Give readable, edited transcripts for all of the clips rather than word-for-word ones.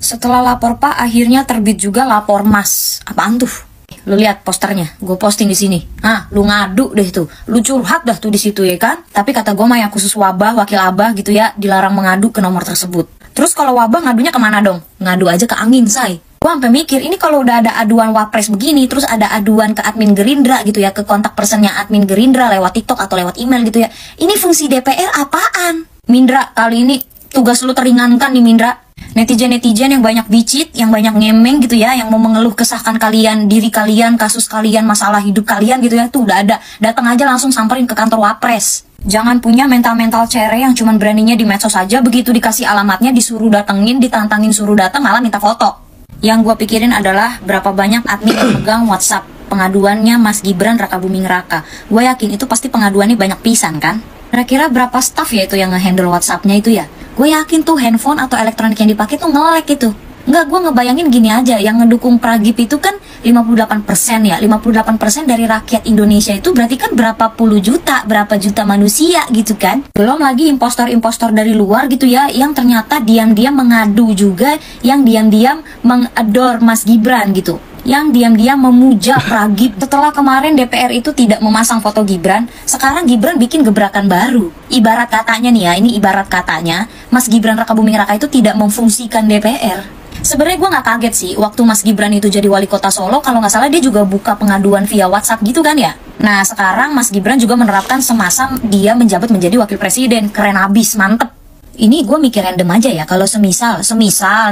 Setelah lapor Pak, akhirnya terbit juga lapor Mas. Apaan tuh? Lu lihat posternya, gue posting di sini. Nah, lu ngadu deh tuh, lu curhat dah tuh di situ ya kan. Tapi kata gue mah yang khusus wabah, wakil abah gitu ya, dilarang mengadu ke nomor tersebut. Terus kalau wabah ngadunya kemana dong? Ngadu aja ke angin, say. Gue sampai mikir, ini kalau udah ada aduan wapres begini, terus ada aduan ke admin Gerindra gitu ya, ke kontak personnya admin Gerindra lewat TikTok atau lewat email gitu ya. Ini fungsi DPR apaan? Mindra, kali ini tugas lu teringankan nih Mindra. Netizen-netizen yang banyak bicit, yang banyak ngemeng gitu ya, yang mau mengeluh kesahkan kalian, diri kalian, kasus kalian, masalah hidup kalian gitu ya, tuh udah ada. Datang aja langsung samperin ke kantor wapres. Jangan punya mental-mental cere yang cuman beraninya di medsos saja, begitu dikasih alamatnya disuruh datengin, ditantangin suruh datang malah minta foto. Yang gue pikirin adalah berapa banyak admin yang megang WhatsApp pengaduannya Mas Gibran Raka Buming Raka. Gue yakin itu pasti pengaduannya banyak pisan kan. Kira-kira berapa staff ya itu yang nge-handle WhatsApp-nya itu ya? Gue yakin tuh handphone atau elektronik yang dipakai tuh nge-lag itu. Enggak, gue ngebayangin gini aja, yang ngedukung Pragip itu kan 58% ya. 58% dari rakyat Indonesia itu berarti kan berapa puluh juta, berapa juta manusia gitu kan. Belum lagi impostor-impostor dari luar gitu ya, yang ternyata diam-diam mengadu juga, yang diam-diam mengador Mas Gibran gitu, yang diam-diam memuja Pragip. Setelah kemarin DPR itu tidak memasang foto Gibran, sekarang Gibran bikin gebrakan baru. Ibarat katanya nih ya, ini ibarat katanya Mas Gibran Raka Buming Raka itu tidak memfungsikan DPR. Sebenarnya gue nggak kaget sih, waktu Mas Gibran itu jadi wali kota Solo, kalau nggak salah dia juga buka pengaduan via WhatsApp gitu kan ya. Nah sekarang Mas Gibran juga menerapkan semasa dia menjabat menjadi wakil presiden. Keren abis, mantep. Ini gue mikir random aja ya, kalau semisal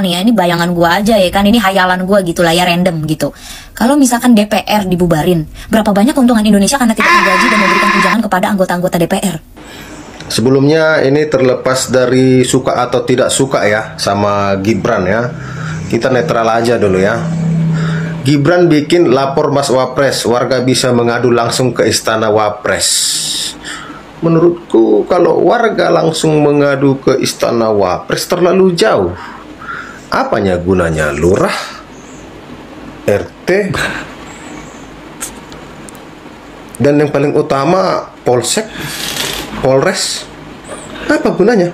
nih ya, ini bayangan gue aja ya kan, ini hayalan gue gitu lah ya, random gitu. Kalau misalkan DPR dibubarin, berapa banyak keuntungan Indonesia karena tidak menggaji dan memberikan tunjangan kepada anggota-anggota DPR? Sebelumnya ini terlepas dari suka atau tidak suka ya sama Gibran ya, kita netral aja dulu ya. Gibran bikin lapor Mas Wapres, warga bisa mengadu langsung ke istana Wapres. Menurutku kalau warga langsung mengadu ke istana Wapres terlalu jauh. Apanya gunanya lurah, RT, dan yang paling utama Polsek, Polres? Apa gunanya?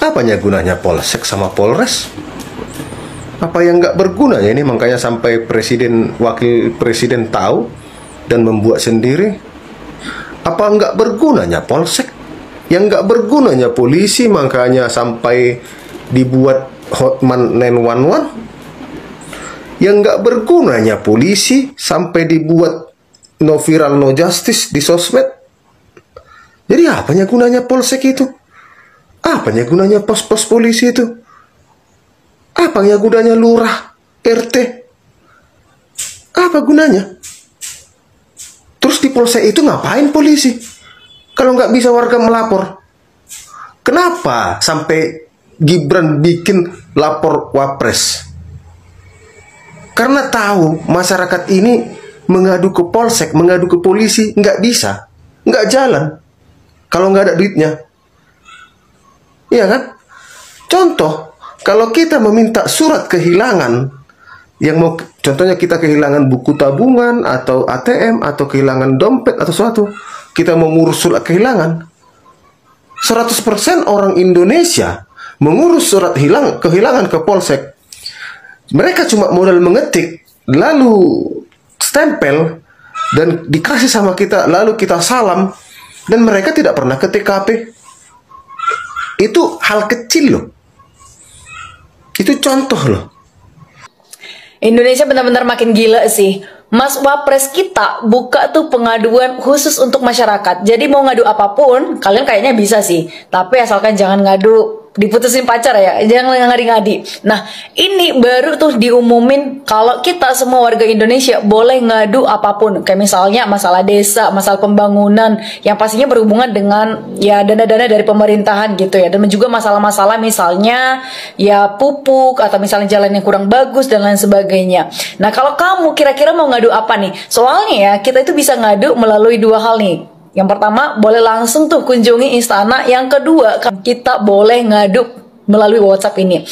Apanya gunanya Polsek sama Polres? Apa yang nggak berguna ya ini, makanya sampai presiden, wakil presiden tahu dan membuat sendiri? Apa nggak bergunanya Polsek? Yang nggak bergunanya polisi, makanya sampai dibuat Hotman 911? Yang nggak bergunanya polisi sampai dibuat no viral no justice di sosmed? Jadi apanya gunanya Polsek itu? Apanya gunanya pos-pos polisi itu? Apanya gunanya lurah, RT? Apa gunanya? Terus di Polsek itu ngapain polisi? Kalau nggak bisa warga melapor. Kenapa sampai Gibran bikin lapor Wapres? Karena tahu masyarakat ini mengadu ke Polsek, mengadu ke polisi, nggak bisa. Nggak jalan. Kalau nggak ada duitnya. Iya kan? Contoh, kalau kita meminta surat kehilangan, yang mau contohnya kita kehilangan buku tabungan atau ATM atau kehilangan dompet atau sesuatu, kita mau ngurus surat kehilangan. 100% orang Indonesia mengurus surat kehilangan ke Polsek. Mereka cuma modal mengetik, lalu stempel dan dikasih sama kita, lalu kita salam, dan mereka tidak pernah ke TKP. Itu hal kecil loh. Itu contoh loh. Indonesia benar-benar makin gila sih. Mas Wapres kita buka tuh pengaduan khusus untuk masyarakat. Jadi mau ngadu apapun, kalian kayaknya bisa sih. Tapi asalkan jangan ngadu diputusin pacar ya, jangan ngadi-ngadi. Nah, ini baru tuh diumumin kalau kita semua warga Indonesia boleh ngadu apapun. Kayak misalnya masalah desa, masalah pembangunan, yang pastinya berhubungan dengan ya dana-dana dari pemerintahan gitu ya. Dan juga masalah-masalah misalnya ya pupuk atau misalnya jalan yang kurang bagus dan lain sebagainya. Nah, kalau kamu kira-kira mau ngadu apa nih? Soalnya ya, kita itu bisa ngadu melalui dua hal nih. Yang pertama, boleh langsung tuh kunjungi istana. Yang kedua, kita boleh ngadu melalui WhatsApp ini.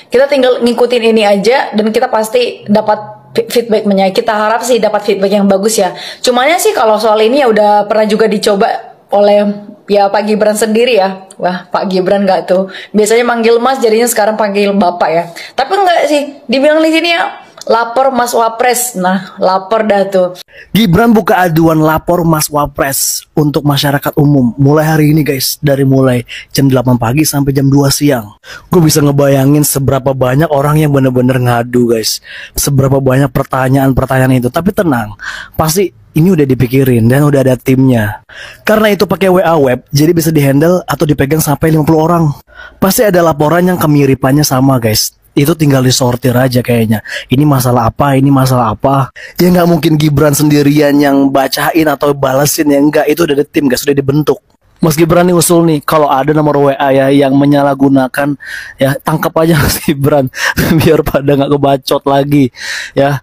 Kita tinggal ngikutin ini aja dan kita pasti dapat feedbacknya. Kita harap sih dapat feedback yang bagus ya. Cumanya sih kalau soal ini ya udah pernah juga dicoba oleh Ya Pak Gibran sendiri ya. Wah, Pak Gibran nggak tuh. Biasanya manggil Mas, jadinya sekarang panggil Bapak ya. Tapi enggak sih, dibilang di sini ya, lapor Mas Wapres. Nah, lapor dah tuh. Gibran buka aduan lapor Mas Wapres untuk masyarakat umum mulai hari ini guys, dari mulai jam 8 pagi sampai jam 2 siang. Gue bisa ngebayangin seberapa banyak orang yang bener-bener ngadu guys, seberapa banyak pertanyaan-pertanyaan itu. Tapi tenang, pasti ini udah dipikirin dan udah ada timnya. Karena itu pakai WA web, jadi bisa dihandle atau dipegang sampai 50 orang. Pasti ada laporan yang kemiripannya sama guys. Itu tinggal disortir aja kayaknya. Ini masalah apa, ini masalah apa. Ya nggak mungkin Gibran sendirian yang bacain atau balesin, ya enggak. Itu udah ada tim guys, sudah dibentuk. Mas Gibran nih usul nih, kalau ada nomor WA ya yang menyalahgunakan, ya tangkap aja Mas Gibran biar pada nggak kebacot lagi. Ya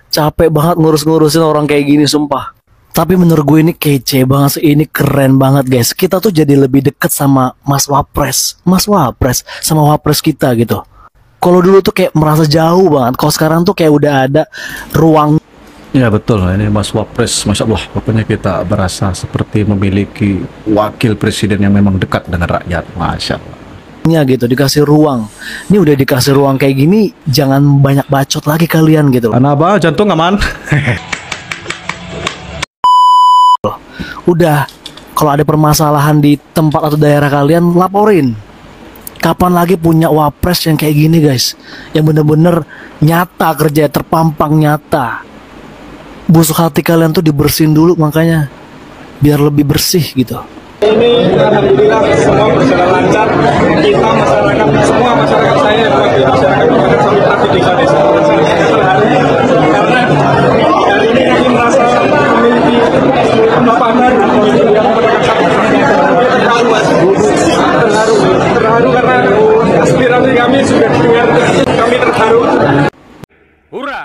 capek banget ngurus-ngurusin orang kayak gini sumpah. Tapi menurut gue ini kece banget sih, ini keren banget guys. Kita tuh jadi lebih deket sama Mas Wapres sama Wapres kita gitu. Kalau dulu tuh kayak merasa jauh banget, kalau sekarang tuh kayak udah ada ruang. Ya betul, ini Mas Wapres, Masya Allah, pokoknya kita berasa seperti memiliki wakil presiden yang memang dekat dengan rakyat, Masya Allah. Gitu, dikasih ruang. Ini udah dikasih ruang kayak gini, jangan banyak bacot lagi kalian gitu. Anaba, jantung aman. Udah, kalau ada permasalahan di tempat atau daerah kalian, laporin. Kapan lagi punya Wapres yang kayak gini guys, yang bener-bener nyata kerja, terpampang nyata. Busuk hati kalian tuh dibersihin dulu, makanya biar lebih bersih gitu. Ini alhamdulillah semua berjalan lancar. Kita masyarakat, semua masyarakat saya wakil masyarakat sampai hati desa-desa terharu karena hari ini kami merasa memiliki bapak yang terharu karena aspirasi kami sudah didengar. Kami terharu. Hurra!